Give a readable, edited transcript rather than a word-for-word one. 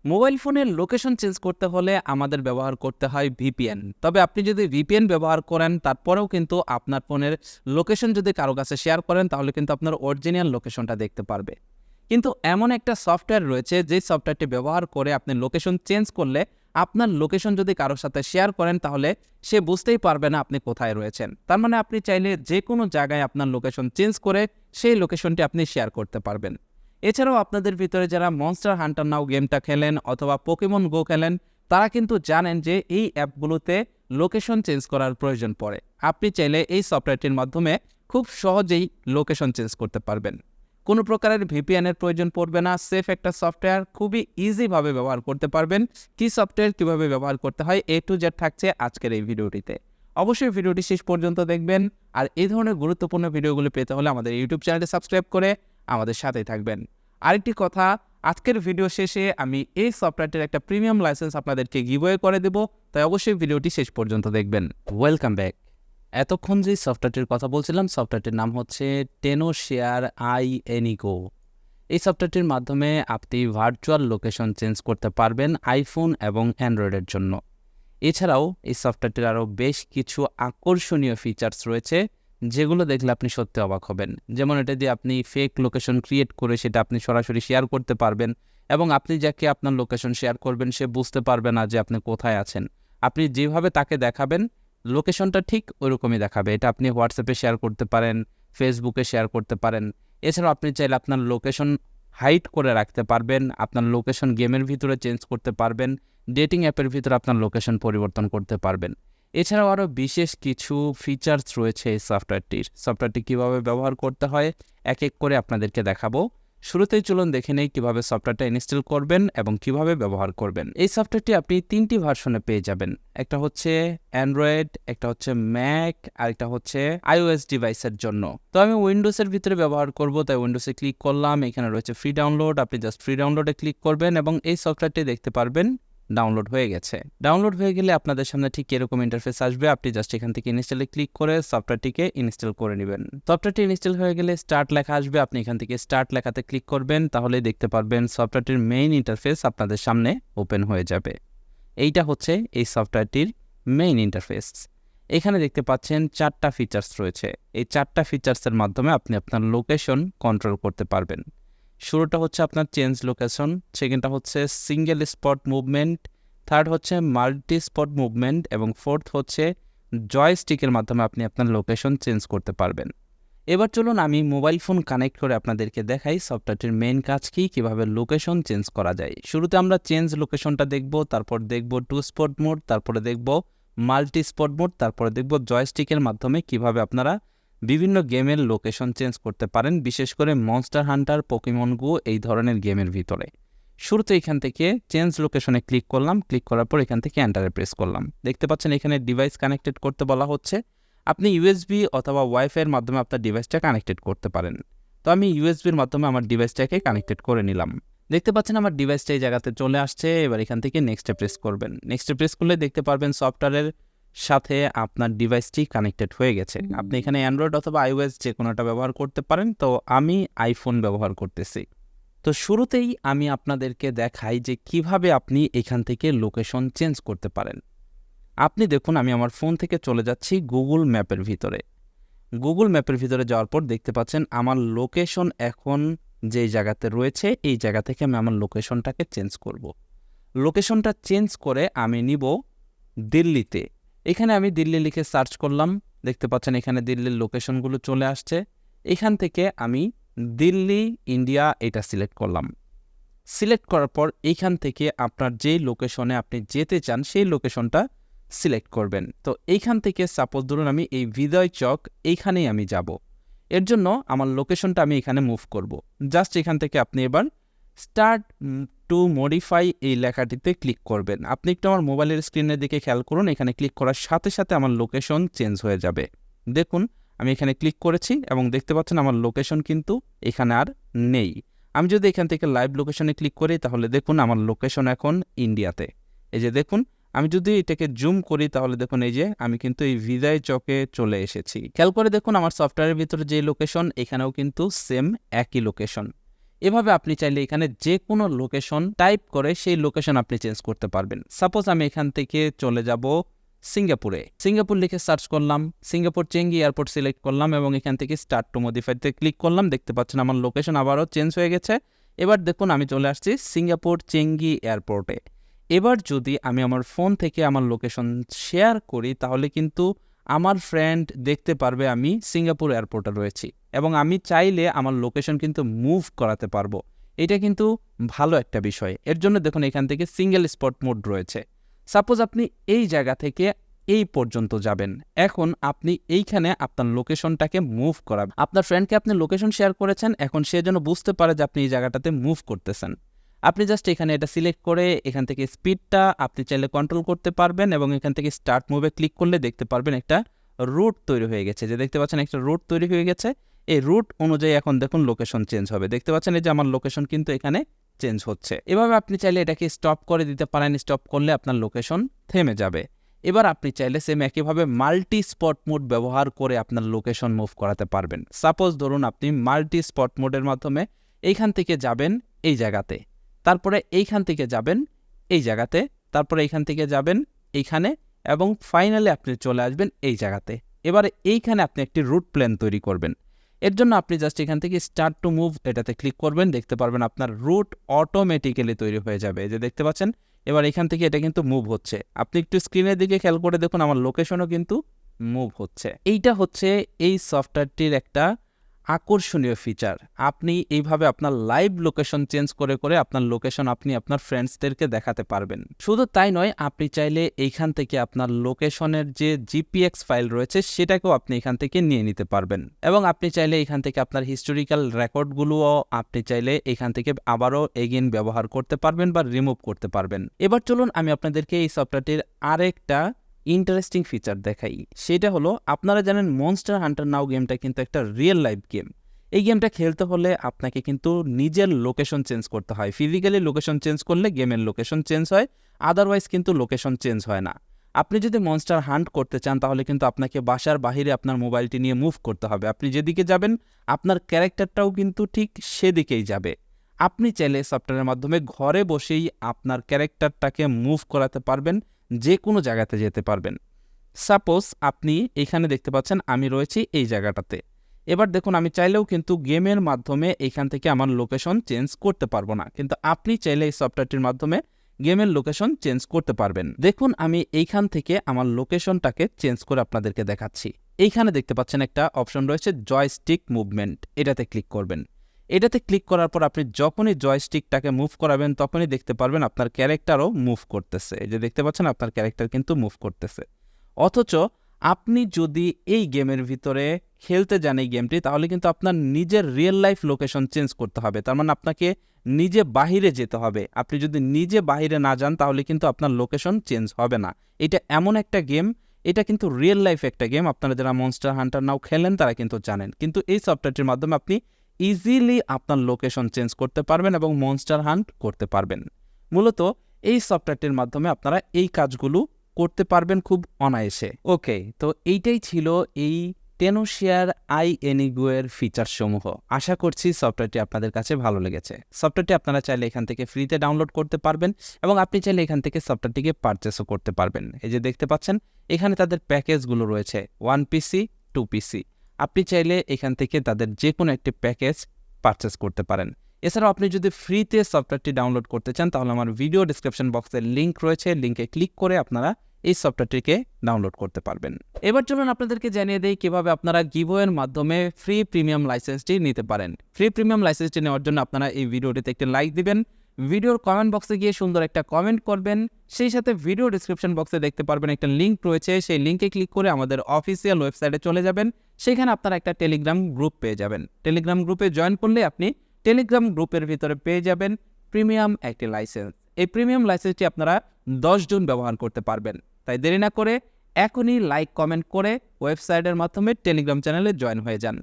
Mobile ফোনের location change করতে হলে আমাদের ব্যবহার করতে হয় ভিপিএন। তবে আপনি যদি ভিপিএন ব্যবহার করেন তারপরেও কিন্তু আপনার ফোনের লোকেশন যদি কারো কাছে শেয়ার করেন তাহলে কিন্তু আপনার অরিজিনাল লোকেশনটা দেখতে পারবে। কিন্তু এমন একটা সফটওয়্যার রয়েছে যেই সফটওয়্যারটি ব্যবহার করে আপনি লোকেশন চেঞ্জ করলে আপনার লোকেশন যদি কারোর সাথে শেয়ার করেন তাহলে সে বুঝতেই পারবে না আপনি কোথায় রয়েছেন। তার মানে আপনি চাইলে যে কোনো জায়গায় আপনার লোকেশন চেঞ্জ করে সেই লোকেশনটি আপনি শেয়ার করতে পারবেন। এছাড়াও আপনাদের ভিতরে যারা মনস্টার হান্টার নাও গেমটা খেলেন অথবা পোকেমন গো খেলেন তারা কিন্তু জানেন যে এই অ্যাপগুলোতে লোকেশন চেঞ্জ করার প্রয়োজন পড়ে। আপনি চাইলে এই সফটওয়্যারটির মাধ্যমে খুব সহজেই লোকেশন চেঞ্জ করতে পারবেন। কোনো প্রকারের ভিপিএনের প্রয়োজন পড়বে না। সেফ একটা সফটওয়্যার, খুবই ইজিভাবে ব্যবহার করতে পারবেন। কি সফটওয়্যার কীভাবে ব্যবহার করতে হয় A to Z থাকছে আজকের এই ভিডিওটিতে। অবশ্যই ভিডিওটি শেষ পর্যন্ত দেখবেন। আর এই ধরনের গুরুত্বপূর্ণ ভিডিওগুলো পেতে হলে আমাদের ইউটিউব চ্যানেলটি সাবস্ক্রাইব করে আমাদের সাথেই থাকবেন। আরেকটি কথা, আজকের ভিডিও শেষে আমি এই সফটওয়্যারটির একটা প্রিমিয়াম লাইসেন্স আপনাদেরকে গিভওয়ে করে দেব, তাই অবশ্যই ভিডিওটি শেষ পর্যন্ত দেখবেন। Welcome back. এতক্ষণ যে সফটওয়্যারটির কথা বলছিলাম সফটওয়্যারটির নাম হচ্ছে টেনোশেয়ার iAnyGo। এই সফটওয়্যারটির মাধ্যমে আপনি ভার্চুয়াল লোকেশন চেঞ্জ করতে পারবেন আইফোন এবং অ্যান্ড্রয়েডের জন্য। এছাড়াও এই সফটওয়্যারটির আরও বেশ কিছু আকর্ষণীয় ফিচার্স রয়েছে যেগুলো দেখলে আপনি সত্যি অবাক হবেন। যেমন এটা দিয়ে আপনি ফেক লোকেশন ক্রিয়েট করে সেটা আপনি সরাসরি শেয়ার করতে পারবেন এবং আপনি যাকে আপনার লোকেশন শেয়ার করবেন সে বুঝতে পারবে না যে আপনি কোথায় আছেন। আপনি যেভাবে তাকে দেখাবেন লোকেশনটা ঠিক ওইরকমই দেখাবে। এটা আপনি হোয়াটসঅ্যাপে শেয়ার করতে পারেন, ফেসবুকে শেয়ার করতে পারেন। এছাড়াও আপনি চাইলে আপনার লোকেশন হাইড করে রাখতে পারবেন, আপনার লোকেশন গেমের ভিতরে চেঞ্জ করতে পারবেন, ডেটিং অ্যাপের ভিতরে আপনার লোকেশন পরিবর্তন করতে পারবেন। এছাড়াও আরও বিশেষ কিছু ফিচার্স রয়েছে এই সফটওয়্যারটি কীভাবে ব্যবহার করতে হয় এক এক করে আপনাদেরকে দেখাবো। শুরুতেই চলুন দেখে নেই কীভাবে সফটওয়্যারটা ইনস্টল করবেন এবং কিভাবে ব্যবহার করবেন। এই সফটওয়্যারটি আপনি 3টি ভার্সনে পেয়ে যাবেন। একটা হচ্ছে অ্যান্ড্রয়েড, একটা হচ্ছে ম্যাক, আর একটা হচ্ছে iOS ডিভাইসের জন্য। তো আমি উইন্ডোজের ভিতরে ব্যবহার করব, তাই উইন্ডোজে ক্লিক করলাম। এখানে রয়েছে ফ্রি ডাউনলোড, আপনি জাস্ট ফ্রি ডাউনলোডে ক্লিক করবেন এবং এই সফটওয়্যারটি দেখতে পারবেন ডাউনলোড হয়ে গেছে। ডাউনলোড হয়ে গেলে আপনাদের সামনে ঠিক এরকম ইন্টারফেস আসবে। আপনি জাস্ট এখান থেকে ইনস্টলে ক্লিক করে সফটওয়্যারটিকে ইনস্টল করে নেবেন। সফটওয়্যারটি ইনস্টল হয়ে গেলে স্টার্ট লেখা আসবে, আপনি এখান থেকে স্টার্ট লেখাতে ক্লিক করবেন, তাহলে দেখতে পারবেন সফটওয়্যারটির মেইন ইন্টারফেস আপনাদের সামনে ওপেন হয়ে যাবে। এইটা হচ্ছে এই সফটওয়্যারটির মেইন ইন্টারফেস। এখানে দেখতে পাচ্ছেন 4টা ফিচার্স রয়েছে। এই 4টা ফিচার্সের মাধ্যমে আপনি আপনার লোকেশন কন্ট্রোল করতে পারবেন। শুরুটা হচ্ছে আপনার চেঞ্জ লোকেশন, সেকেন্ডটা হচ্ছে সিঙ্গেল স্পট মুভমেন্ট, থার্ড হচ্ছে মাল্টি স্পট মুভমেন্ট এবং ফোর্থ হচ্ছে জয়স্টিকের মাধ্যমে আপনি আপনার লোকেশন চেঞ্জ করতে পারবেন। এবার চলুন আমি মোবাইল ফোন কানেক্ট করে আপনাদেরকে দেখাই সফটওয়্যারটির মেইন কাজ কি, কীভাবে লোকেশন চেঞ্জ করা যায়। শুরুতে আমরা চেঞ্জ লোকেশনটা দেখব, তারপর দেখব 2 স্পট মোড, তারপরে দেখব মাল্টি স্পট মোড, তারপরে দেখব জয়স্টিকের মাধ্যমে কিভাবে আপনারা বিভিন্ন গেমের লোকেশন চেঞ্জ করতে পারেন, বিশেষ করে মনস্টার হান্টার, পোকেমন গো এই ধরনের গেমের ভিতরে। শুরুতে এখান থেকে চেঞ্জ লোকেশনে ক্লিক করলাম, ক্লিক করার পর এখান থেকে এন্টারে প্রেস করলাম। দেখতে পাচ্ছেন এখানে ডিভাইস কানেক্টেড করতে বলা হচ্ছে। আপনি ইউএসবি অথবা ওয়াইফাইয়ের মাধ্যমে আপনার ডিভাইসটা কানেক্টেড করতে পারেন। তো আমি ইউএসবির মাধ্যমে আমার ডিভাইসটাকে কানেক্টেড করে নিলাম। দেখতে পাচ্ছেন আমার ডিভাইসটা এই জায়গাতে চলে আসছে। এবার এখান থেকে নেক্সটে প্রেস করবেন। নেক্সটে প্রেস করলে দেখতে পারবেন সফটওয়্যারের সাথে আপনার ডিভাইসটি কানেক্টেড হয়ে গেছে। আপনি এখানে অ্যান্ড্রয়েড অথবা iOS যে কোনোটা ব্যবহার করতে পারেন। তো আমি আইফোন ব্যবহার করতেছি। তো শুরুতেই আমি আপনাদেরকে দেখাই যে কিভাবে আপনি এখান থেকে লোকেশন চেঞ্জ করতে পারেন। আপনি দেখুন আমি আমার ফোন থেকে চলে যাচ্ছি গুগল ম্যাপের ভিতরে। গুগল ম্যাপের ভিতরে যাওয়ার পর দেখতে পাচ্ছেন আমার লোকেশন এখন যেই জায়গাতে রয়েছে এই জায়গা থেকে আমি আমার লোকেশনটাকে চেঞ্জ করব। লোকেশনটা চেঞ্জ করে আমি নিব দিল্লিতে। এখানে আমি দিল্লি লিখে সার্চ করলাম, দেখতে পাচ্ছেন এখানে দিল্লির লোকেশনগুলো চলে আসছে। এখান থেকে আমি দিল্লি ইন্ডিয়া এটা সিলেক্ট করলাম। সিলেক্ট করার পর এইখান থেকে আপনার যেই লোকেশনে আপনি যেতে চান সেই লোকেশনটা সিলেক্ট করবেন। তো এইখান থেকে সাপোজ ধরুন আমি এই হৃদয় চক এইখানেই আমি যাব। এর জন্য আমার লোকেশনটা আমি এখানে মুভ করব। জাস্ট এখান থেকে আপনি এবার স্টার্ট টু মডিফাই এই লেখাটিতে ক্লিক করবেন। আপনি একটু আমার মোবাইলের স্ক্রিনের দিকে খেয়াল করুন, এখানে ক্লিক করার সাথে সাথে আমার লোকেশন চেঞ্জ হয়ে যাবে। দেখুন আমি এখানে ক্লিক করেছি এবং দেখতে পাচ্ছেন আমার লোকেশন কিন্তু এখানে আর নেই। আমি যদি এখান থেকে লাইভ লোকেশনে ক্লিক করি তাহলে দেখুন আমার লোকেশন এখন ইন্ডিয়াতে। এই যে দেখুন আমি যদি এটাকে জুম করি তাহলে দেখুন এই যে আমি কিন্তু এই হৃদয় চকে চলে এসেছি। খেয়াল করে দেখুন আমার সফটওয়্যারের ভিতরে যে লোকেশন এখানেও কিন্তু সেম একই লোকেশন। এভাবে আপনি চাইলে এখানে যে কোনো লোকেশন টাইপ করে সেই লোকেশন আপনি চেঞ্জ করতে পারবেন। সাপোজ আমি এখান থেকে চলে যাব সিঙ্গাপুরে, সিঙ্গাপুর লিখে সার্চ করলাম, সিঙ্গাপুর চেঙ্গি এয়ারপোর্ট সিলেক্ট করলাম এবং এখান থেকে স্টার্ট টু মডিফাইতে ক্লিক করলাম। দেখতে পাচ্ছেন আমার লোকেশন আবারও চেঞ্জ হয়ে গেছে। এবার দেখুন আমি চলে আসছি সিঙ্গাপুর চেঙ্গি এয়ারপোর্টে। এবার যদি আমি আমার ফোন থেকে আমার লোকেশন শেয়ার করি তাহলে কিন্তু আমার ফ্রেন্ড দেখতে পারবে আমি সিঙ্গাপুর এয়ারপোর্টে রয়েছি এবং আমি চাইলে আমার লোকেশন কিন্তু মুভ করাতে পারবো। এটা কিন্তু ভালো একটা বিষয়। এর জন্য দেখুন এখান থেকে সিঙ্গেল স্পট মোড রয়েছে। সাপোজ আপনি এই জায়গা থেকে এই পর্যন্ত যাবেন, এখন আপনি এইখানে আপনার লোকেশনটাকে মুভ করাবেন। আপনার ফ্রেন্ডকে আপনি লোকেশন শেয়ার করেছেন, এখন সে যেন বুঝতে পারে যে আপনি এই জায়গাটাতে মুভ করতেছেন। আপনি জাস্ট এখানে এটা সিলেক্ট করে এখান থেকে স্পিডটা আপনি চাইলে কন্ট্রোল করতে পারবেন এবং এখান থেকে স্টার্ট মুভে ক্লিক করলে দেখতে পারবেন একটা রুট তৈরি হয়ে গেছে। যে দেখতে পাচ্ছেন একটা রুট তৈরি হয়ে গেছে। এই রুট অনুযায়ী এখন দেখুন লোকেশন চেঞ্জ হবে। দেখতে পাচ্ছেন এই যে আমার লোকেশন কিন্তু এখানে চেঞ্জ হচ্ছে। এভাবে আপনি চাইলে এটাকে স্টপ করে দিতে পারেন। স্টপ করলে আপনার লোকেশন থেমে যাবে। এবার আপনি চাইলে সেম একইভাবে মাল্টি স্পট মোড ব্যবহার করে আপনার লোকেশন মুভ করাতে পারবেন। সাপোজ ধরুন আপনি মাল্টি স্পট মোডের মাধ্যমে এইখান থেকে যাবেন এই জায়গাতে, তারপরে এইখান থেকে যাবেন এই জায়গাতে, তারপরে এইখান থেকে যাবেন এইখানে এবং ফাইনালি আপনি চলে আসবেন এই জায়গাতে। এবারে এইখানে আপনি একটি রুট প্ল্যান তৈরি করবেন। এর জন্য আপনি জাস্ট এখান থেকে স্টার্ট টু মুভ এটাতে ক্লিক করবেন। দেখতে পারবেন আপনার রুট অটোমেটিক্যালি তৈরি হয়ে যাবে। এই যে দেখতে পাচ্ছেন এবার এখান থেকে এটা কিন্তু মুভ হচ্ছে। আপনি একটু স্ক্রিনের দিকে খেয়াল করে দেখুন আমার লোকেশনও কিন্তু মুভ হচ্ছে। এইটা হচ্ছে এই সফটওয়্যারটির একটা আকর্ষণীয় ফিচার। আপনি এইভাবে আপনার লাইভ লোকেশন চেঞ্জ করে করে আপনার লোকেশন আপনি আপনার ফ্রেন্ডসদেরকে দেখাতে পারবেন। শুধু তাই নয়, আপনি চাইলে এইখান থেকে আপনার লোকেশনের যে জিপিএক্স ফাইল রয়েছে সেটাকেও আপনি এখান থেকে নিয়ে নিতে পারবেন এবং আপনি চাইলে এখান থেকে আপনার হিস্টোরিক্যাল রেকর্ডগুলোও আপনি চাইলে এখান থেকে আবারও এগেইন ব্যবহার করতে পারবেন বা রিমুভ করতে পারবেন। এবার চলুন আমি আপনাদেরকে এই সফটওয়্যারটির আরেকটা ইন্টারেস্টিং ফিচার দেখাই। সেটা হলো আপনারা জানেন মনস্টার হান্টার নাও গেমটা কিন্তু একটা রিয়েল লাইফ গেম। এই গেমটা খেলতে হলে আপনাকে কিন্তু নিজের লোকেশন চেঞ্জ করতে হয়। ফিজিক্যালি লোকেশন চেঞ্জ করলে গেমের লোকেশন চেঞ্জ হয়, আদারওয়াইজ কিন্তু লোকেশন চেঞ্জ হয় না। আপনি যদি মনস্টার হান্ট করতে চান তাহলে কিন্তু আপনাকে বাসার বাহিরে আপনার মোবাইলটি নিয়ে মুভ করতে হবে। আপনি যেদিকে যাবেন আপনার ক্যারেক্টারটাও কিন্তু ঠিক সেদিকেই যাবে। আপনি চাইলে সফটওয়্যারের মাধ্যমে ঘরে বসেই আপনার ক্যারেক্টারটাকে মুভ করাতে পারবেন, যে কোনো জায়গাতে যেতে পারবেন। সাপোজ আপনি এখানে দেখতে পাচ্ছেন আমি রয়েছি এই জায়গাটাতে। এবার দেখুন আমি চাইলেও কিন্তু গেমের মাধ্যমে এখান থেকে আমার লোকেশন চেঞ্জ করতে পারবো না, কিন্তু আপনি চাইলে এই সফটওয়্যারটির মাধ্যমে গেমের লোকেশন চেঞ্জ করতে পারবেন। দেখুন আমি এইখান থেকে আমার লোকেশনটাকে চেঞ্জ করে আপনাদেরকে দেখাচ্ছি। এইখানে দেখতে পাচ্ছেন একটা অপশন রয়েছে জয়স্টিক মুভমেন্ট, এটাতে ক্লিক করবেন। এটাতে ক্লিক করার পর আপনি যখনই জয়স্টিকটাকে মুভ করাবেন তখনই দেখতে পারবেন আপনার ক্যারেক্টারও মুভ করতেছে। এই যে দেখতে পাচ্ছেন আপনার ক্যারেক্টার কিন্তু মুভ করতেছে। অথচ আপনি যদি এই গেমের ভিতরে খেলতে যান এই গেমটি তাহলে কিন্তু আপনার নিজের রিয়েল লাইফ লোকেশন চেঞ্জ করতে হবে। তার মানে আপনাকে নিজে বাহিরে যেতে হবে। আপনি যদি নিজে বাহিরে না যান তাহলে কিন্তু আপনার লোকেশন চেঞ্জ হবে না। এটা এমন একটা গেম, এটা কিন্তু রিয়েল লাইফ একটা গেম। আপনারা যারা মনস্টার হান্টার নাও খেলেন তারা কিন্তু জানেন। কিন্তু এই সফটওয়্যারটির মাধ্যমে আপনি ইজিলি আপনার লোকেশন চেঞ্জ করতে পারবেন এবং মনস্টার হান্ট করতে পারবেন। মূলত এই সফটওয়্যারটির মাধ্যমে আপনারা এই কাজগুলো করতে পারবেন খুব অনায়াসে। ওকে, তো এইটাই ছিল এই টেনোশিয়ার iAnyGo এর ফিচারসমূহ। আশা করছি সফটওয়্যারটি আপনাদের কাছে ভালো লেগেছে। সফটওয়্যারটি আপনারা চাইলে এখান থেকে ফ্রিতে ডাউনলোড করতে পারবেন এবং আপনি চাইলে এখান থেকে সফটওয়্যারটিকে পারচেসও করতে পারবেন। এই যে দেখতে পাচ্ছেন এখানে তাদের প্যাকেজগুলো রয়েছে 1 পিসি 2 পিসি। আপনি চাইলে এখান থেকে তাদের যে কোনো একটি প্যাকেজ পারচেস করতে পারেন। এছাড়াও আপনি যদি ফ্রিতে সফটওয়্যারটি ডাউনলোড করতে চান তাহলে আমার ভিডিও ডিসক্রিপশন বক্সের লিঙ্ক রয়েছে, লিঙ্কে ক্লিক করে আপনারা এই সফটওয়্যারটিকে ডাউনলোড করতে পারবেন। এবার চলুন আপনাদেরকে জানিয়ে দেই কিভাবে আপনারা গিভওয়ের মাধ্যমে ফ্রি প্রিমিয়াম লাইসেন্সটি নিতে পারেন। ফ্রি প্রিমিয়াম লাইসেন্সটি নেওয়ার জন্য আপনারা এই ভিডিওটিতে একটি লাইক দিবেন, ভিডিওর কমেন্ট বক্সে গিয়ে সুন্দর একটা কমেন্ট করবেন, সেই সাথে ভিডিও ডিসক্রিপশন বক্সে দেখতে পারবেন একটা লিঙ্ক রয়েছে, সেই লিঙ্কে ক্লিক করে আমাদের অফিসিয়াল ওয়েবসাইটে চলে যাবেন। সেখানে আপনারা একটা টেলিগ্রাম গ্রুপ পেয়ে যাবেন। টেলিগ্রাম গ্রুপে জয়েন করলে আপনি টেলিগ্রাম গ্রুপের ভিতরে পেয়ে যাবেন প্রিমিয়াম একটি লাইসেন্স। এই প্রিমিয়াম লাইসেন্সটি আপনারা 10 জন ব্যবহার করতে পারবেন। তাই দেরি না করে এখনই লাইক কমেন্ট করে ওয়েবসাইটের মাধ্যমে টেলিগ্রাম চ্যানেলে জয়েন হয়ে যান।